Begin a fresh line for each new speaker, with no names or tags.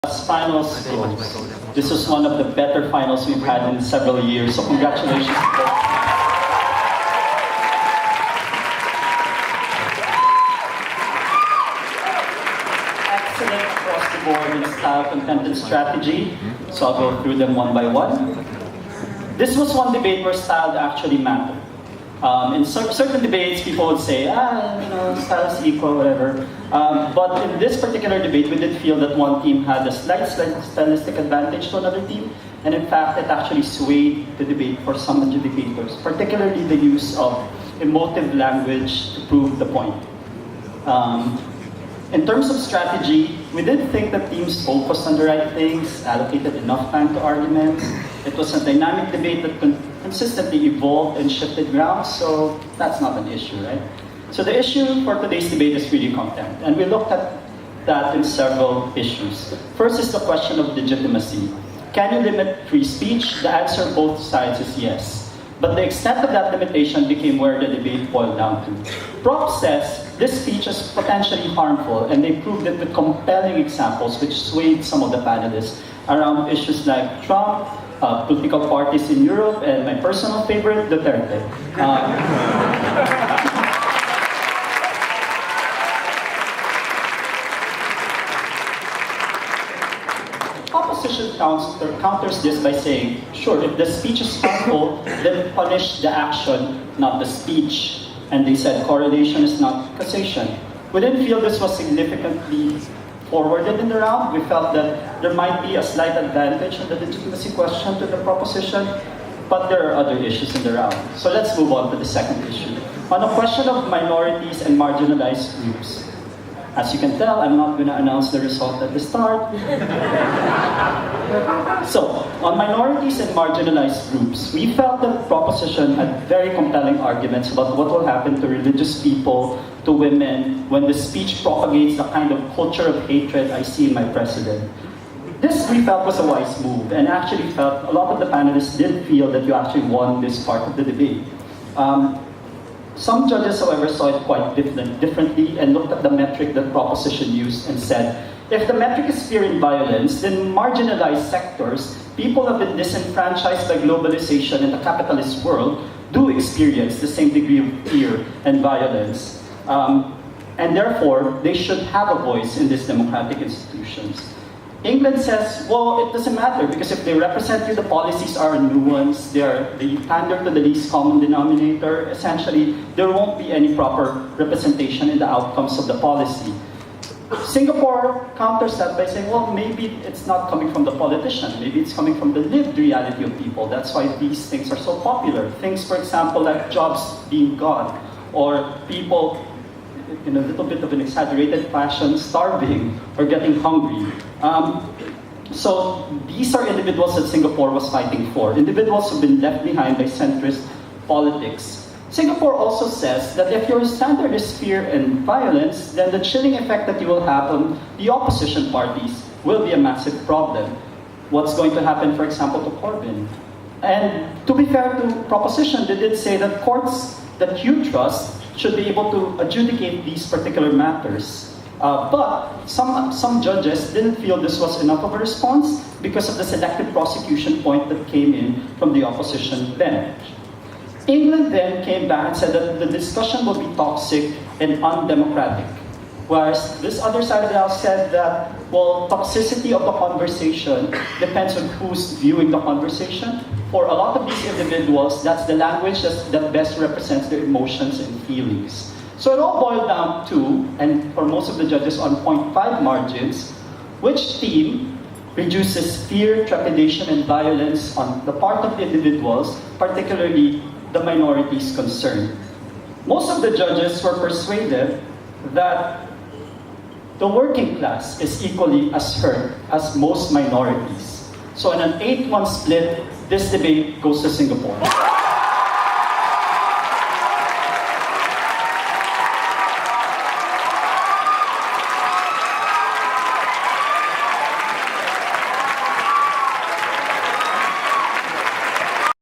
As finals goes, this was one of the better finals we've had in several years, so congratulations to both. Excellent across the board in style, content, and strategy, so I'll go through them one by one. This was one debate where style actually mattered. In certain debates, people would say, style is equal, whatever. But in this particular debate, we did feel that one team had a slight stylistic advantage to another team. And in fact, it actually swayed the debate for some adjudicators, particularly the use of emotive language to prove the point. In terms of strategy, we did think that teams focused on the right things, allocated enough time to arguments. It was a dynamic debate that consistently evolved and shifted ground, so that's not an issue, right? So the issue for today's debate is really content, and we looked at that in several issues. First is the question of legitimacy. Can you limit free speech? The answer on both sides is yes. But the extent of that limitation became where the debate boiled down to. Prop says this speech is potentially harmful, and they proved it with compelling examples which swayed some of the panelists around issues like Trump, political parties in Europe, and my personal favorite, Duterte. Opposition counters this by saying, sure, if the speech is harmful, then punish the action, not the speech. And they said correlation is not causation. We didn't feel this was significantly forwarded in the round. We felt that there might be a slight advantage on the legitimacy question to the proposition, but there are other issues in the round. So let's move on to the second issue. On the question of minorities and marginalized groups. As you can tell, I'm not going to announce the result at the start. So, on minorities and marginalized groups, we felt that the proposition had very compelling arguments about what will happen to religious people, to women, when the speech propagates the kind of culture of hatred I see in my president. This we felt was a wise move, and actually felt a lot of the panelists did feel that you actually won this part of the debate. Some judges, however, saw it quite differently and looked at the metric that proposition used and said, if the metric is fear and violence, then marginalized sectors, people who have been disenfranchised by globalization in the capitalist world, do experience the same degree of fear and violence. And therefore, they should have a voice in these democratic institutions. England says, well, it doesn't matter because if they represent you, the policies are nuanced, they pander to the least common denominator. Essentially, there won't be any proper representation in the outcomes of the policy. Singapore counters that by saying, well, maybe it's not coming from the politician, maybe it's coming from the lived reality of people. That's why these things are so popular. Things, for example, like jobs being gone, or people in a little bit of an exaggerated fashion, starving or getting hungry. So these are individuals that Singapore was fighting for. Individuals who've been left behind by centrist politics. Singapore also says that if your standard is fear and violence, then the chilling effect that you will have on the opposition parties will be a massive problem. What's going to happen, for example, to Corbyn? And to be fair to proposition, they did say that courts that you trust should be able to adjudicate these particular matters. But some judges didn't feel this was enough of a response because of the selective prosecution point that came in from the opposition bench. England then came back and said that the discussion will be toxic and undemocratic. Whereas this other side of the house said that, well, toxicity of the conversation depends on who's viewing the conversation. For a lot of these individuals, that's the language that best represents their emotions and feelings. So it all boiled down to, and for most of the judges on 0.5 margins, which team reduces fear, trepidation, and violence on the part of the individuals, particularly the minorities concerned. Most of the judges were persuaded that the working class is equally as hurt as most minorities. So in an 8-1 split, this debate goes to Singapore.